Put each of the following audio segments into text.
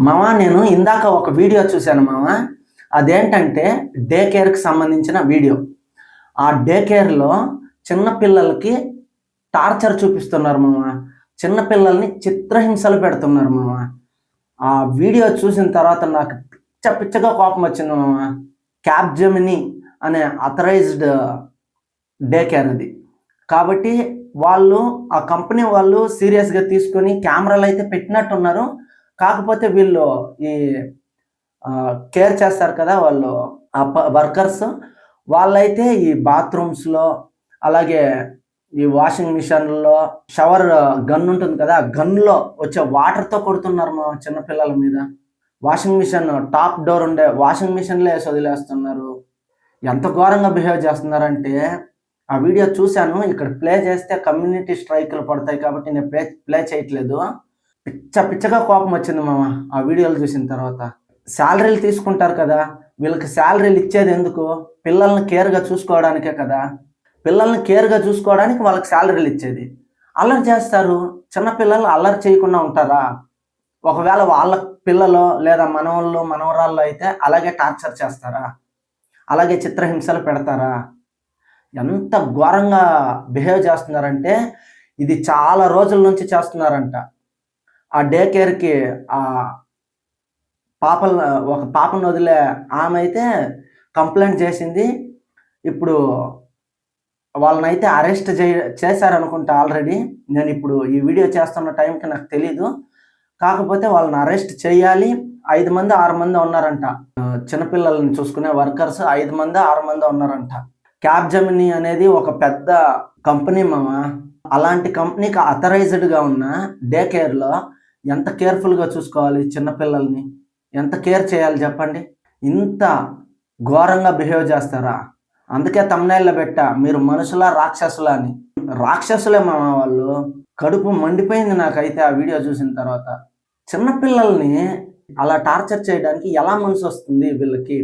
మామ నేను ఇందాక ఒక వీడియో చూశాను మామ. అదేంటంటే డే కేర్కి సంబంధించిన వీడియో. ఆ డే కేర్లో చిన్నపిల్లలకి టార్చర్ చూపిస్తున్నారు మామ. చిన్నపిల్లల్ని చిత్రహింసలు పెడుతున్నారు మామ. ఆ వీడియో చూసిన తర్వాత నాకు పిచ్చగా కోపం వచ్చింది మామ. క్యాప్జెమిని అనే అథరైజ్డ్ డే కేర్ అది. కాబట్టి వాళ్ళు ఆ కంపెనీ వాళ్ళు సీరియస్గా తీసుకొని కెమెరాలు అయితే పెట్టినట్టున్నారు. కాకపోతే వీళ్ళు ఈ కేర్ చేస్తారు కదా వాళ్ళు వర్కర్స్, వాళ్ళైతే ఈ బాత్రూమ్స్లో అలాగే ఈ వాషింగ్ మిషన్లో షవర్ గన్ ఉంటుంది కదా, ఆ గన్లో వచ్చే వాటర్తో కొడుతున్నారు మా చిన్నపిల్లల మీద. వాషింగ్ మిషన్ టాప్ డోర్ ఉండే వాషింగ్ మిషన్లే వేసి వదిలేస్తున్నారు. ఎంత ఘోరంగా బిహేవ్ చేస్తున్నారంటే ఆ వీడియో చూశాను. ఇక్కడ ప్లే చేస్తే కమ్యూనిటీ స్ట్రైకులు పడతాయి కాబట్టి నేను ప్లే చేయట్లేదు. పిచ్చగా కోపం వచ్చింది మామ ఆ వీడియోలు చూసిన తర్వాత. శాలరీలు తీసుకుంటారు కదా, వీళ్ళకి శాలరీలు ఇచ్చేది ఎందుకు? పిల్లల్ని కేర్గా చూసుకోవడానికే కదా. పిల్లల్ని కేర్గా చూసుకోవడానికి వాళ్ళకి శాలరీలు ఇచ్చేది. అల్లరి చేస్తారు. చిన్నపిల్లలు అల్లరి చేయకుండా ఉంటారా? ఒకవేళ వాళ్ళ పిల్లలు లేదా మనవాళ్ళు మనవరాళ్ళు అయితే అలాగే టార్చర్ చేస్తారా? అలాగే చిత్రహింసలు పెడతారా? ఎంత ఘోరంగా బిహేవ్ చేస్తున్నారంటే ఇది చాలా రోజుల నుంచి చేస్తున్నారంట. ఆ డే కేర్కి ఒక పాపను వదిలే ఆమె అయితే కంప్లైంట్ చేసింది. ఇప్పుడు వాళ్ళనైతే అరెస్ట్ చేశారనుకుంటా ఆల్రెడీ. నేను ఇప్పుడు ఈ వీడియో చేస్తున్న టైంకి నాకు తెలీదు. కాకపోతే వాళ్ళని అరెస్ట్ చేయాలి. 5 మంది 6 మంది ఉన్నారంట. చిన్నపిల్లల్ని చూసుకునే వర్కర్స్ 5 మంది 6 మంది ఉన్నారంట. క్యాప్జెమిని అనేది ఒక పెద్ద కంపెనీ మామ. అలాంటి కంపెనీకి అథరైజ్డ్గా ఉన్న డే కేర్లో ఎంత కేర్ఫుల్గా చూసుకోవాలి చిన్నపిల్లల్ని? ఎంత కేర్ చేయాలి చెప్పండి? ఇంత ఘోరంగా బిహేవ్ చేస్తారా? అందుకే తమ్నైల్లో పెట్టా, మీరు మనుషులా రాక్షసులా అని. రాక్షసులే మామ వాళ్ళు. కడుపు మండిపోయింది నాకైతే ఆ వీడియో చూసిన తర్వాత. చిన్నపిల్లల్ని అలా టార్చర్ చేయడానికి ఎలా మనసు వస్తుంది వీళ్ళకి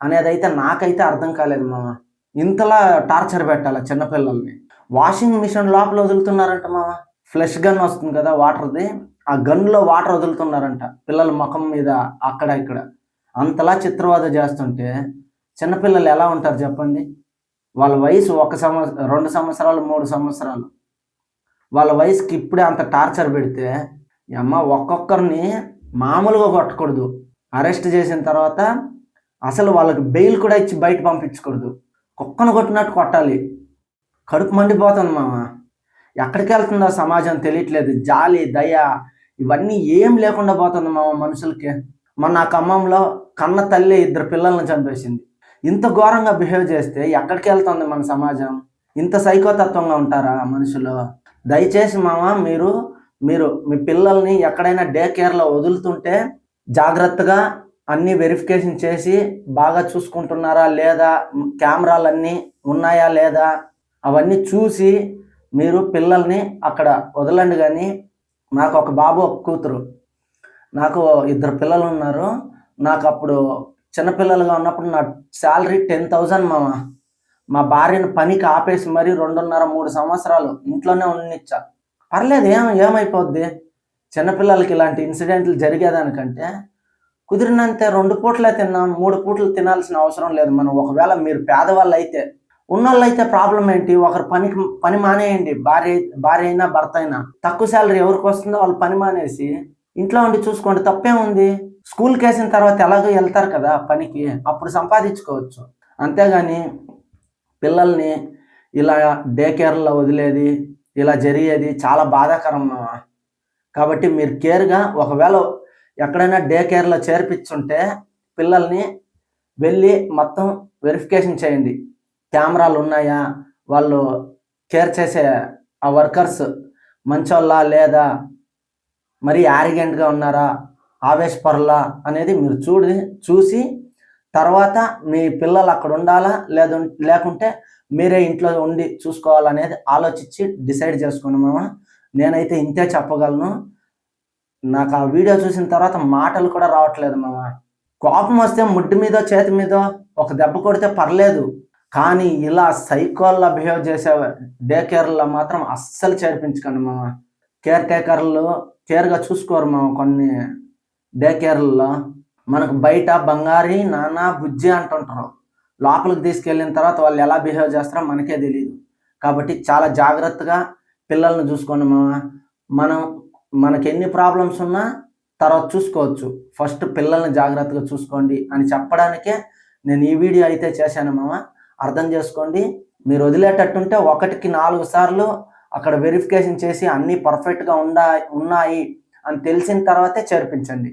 అనేది అయితే నాకైతే అర్థం కాలేదు మామ. ఇంతలా టార్చర్ పెట్టాలా చిన్నపిల్లల్ని? వాషింగ్ మిషన్ లోపల వదులుతున్నారంట మామ. ఫ్లష్ గన్ వస్తుంది కదా వాటర్ది, ఆ గన్లో వాటర్ వదులుతున్నారంట పిల్లల ముఖం మీద అక్కడ ఇక్కడ. అంతలా చిత్రవద చేస్తుంటే చిన్నపిల్లలు ఎలా ఉంటారు చెప్పండి? వాళ్ళ వయసు 1 సంవత్సరం 2 సంవత్సరాలు 3 సంవత్సరాలు. వాళ్ళ వయసుకి ఇప్పుడే అంత టార్చర్ పెడితే అమ్మ ఒక్కొక్కరిని మామూలుగా కొట్టకూడదు. అరెస్ట్ చేసిన తర్వాత అసలు వాళ్ళకి బెయిల్ కూడా ఇచ్చి బయట పంపించకూడదు. కుక్కను కొట్టినట్టు కొట్టాలి. కడుపు మండిపోతుంది మామ. ఎక్కడికి వెళ్తుందో సమాజం తెలియట్లేదు. జాలి దయ ఇవన్నీ ఏం లేకుండా పోతుంది మామ మనుషులకి. మొన్న ఆ ఖమ్మంలో కన్న తల్లి 2 పిల్లల్ని చంపేసింది. ఇంత ఘోరంగా బిహేవ్ చేస్తే ఎక్కడికి వెళ్తుంది మన సమాజం? ఇంత సైకోతత్వంగా ఉంటారా మనుషులు? దయచేసి మామ మీరు మీ పిల్లల్ని ఎక్కడైనా డే కేర్లో వదులుతుంటే జాగ్రత్తగా అన్నీ వెరిఫికేషన్ చేసి బాగా చూసుకుంటున్నారా లేదా, కెమెరాలన్నీ ఉన్నాయా లేదా అవన్నీ చూసి మీరు పిల్లల్ని అక్కడ వదలండి. కానీ నాకు ఒక బాబు ఒక కూతురు, నాకు 2 పిల్లలు ఉన్నారు. నాకు అప్పుడు చిన్నపిల్లలుగా ఉన్నప్పుడు నా శాలరీ 10,000 మామ. మా భార్యను పనికి ఆపేసి మరి 2.5-3 సంవత్సరాలు ఇంట్లోనే ఉండిచ్చా. పర్లేదు, ఏమైపోద్ది? చిన్నపిల్లలకి ఇలాంటి ఇన్సిడెంట్లు జరిగేదానికంటే కుదిరినంతే 2 పూటలే తిన్నాం, 3 పూటలు తినాల్సిన అవసరం లేదు మనం. ఒకవేళ మీరు పేదవాళ్ళు అయితే, ఉన్నోళ్ళైతే ప్రాబ్లం ఏంటి? ఒకరు పని మానేయండి. భార్య అయినా భర్త అయినా తక్కువ శాలరీ ఎవరికి వస్తుందో వాళ్ళు పని మానేసి ఇంట్లో ఉండి చూసుకోండి, తప్పేముంది? స్కూల్కి వేసిన తర్వాత ఎలాగో వెళ్తారు కదా పనికి, అప్పుడు సంపాదించుకోవచ్చు. అంతేగాని పిల్లల్ని ఇలా డే కేర్లో వదిలేది, ఇలా జరిగేది చాలా బాధాకరం. కాబట్టి మీరు కేర్గా ఒకవేళ ఎక్కడైనా డే కేర్లో చేర్పించుంటే పిల్లల్ని వెళ్ళి మొత్తం వెరిఫికేషన్ చేయండి. కెమెరాలు ఉన్నాయా, వాళ్ళు కేర్ చేసే ఆ వర్కర్స్ మంచోళ్ళా లేదా, మరీ యారిగెంట్గా ఉన్నారా, ఆవేశపరులా అనేది మీరు చూసి తర్వాత మీ పిల్లలు అక్కడ ఉండాలా లేకుంటే మీరే ఇంట్లో ఉండి చూసుకోవాలనేది ఆలోచించి డిసైడ్ చేసుకోండి మామ. నేనైతే ఇంతే చెప్పగలను. నాకు ఆ వీడియో చూసిన తర్వాత మాటలు కూడా రావట్లేదు మామ. కోపం వస్తే ముడ్డి మీదో చేతి మీదో ఒక దెబ్బ కొడితే పర్లేదు, కానీ ఇలా సైకోల్లా బిహేవ్ చేసే డే కేర్లో మాత్రం అస్సలు చేర్పించకండి మామ. కేర్ టేకర్లు కేర్గా చూసుకోరు మామ. కొన్ని డే కేర్లలో మనకు బయట బంగారి నాన్న బుజ్జి అంటుంటారు. లోపలికి తీసుకెళ్ళిన తర్వాత వాళ్ళు ఎలా బిహేవ్ చేస్తారో మనకే తెలియదు. కాబట్టి చాలా జాగ్రత్తగా పిల్లల్ని చూసుకోండి మామ. మనకి ఎన్ని ప్రాబ్లమ్స్ ఉన్నా తర్వాత చూసుకోవచ్చు. ఫస్ట్ పిల్లల్ని జాగ్రత్తగా చూసుకోండి అని చెప్పడానికే నేను ఈ వీడియో అయితే చేశాను మామ. అర్థం చేసుకోండి. మీరు వదిలేటట్టుంటే 1కి 4 సార్లు అక్కడ వెరిఫికేషన్ చేసి అన్నీ పర్ఫెక్ట్గా ఉన్నాయి అని తెలిసిన తర్వాతే చేర్పించండి.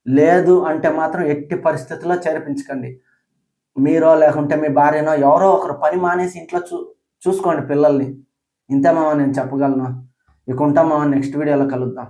లేదు అంటే మాత్రం ఎట్టి పరిస్థితుల్లో చేర్పించకండి. మీరో లేకుంటే మీ భార్యనో ఎవరో ఒకరు పని మానేసి ఇంట్లో చూసుకోండి పిల్లల్ని. ఇంతే మామ నేను చెప్పగలను. ఇక ఉంటాం మామ, నెక్స్ట్ వీడియోలో కలుద్దాం.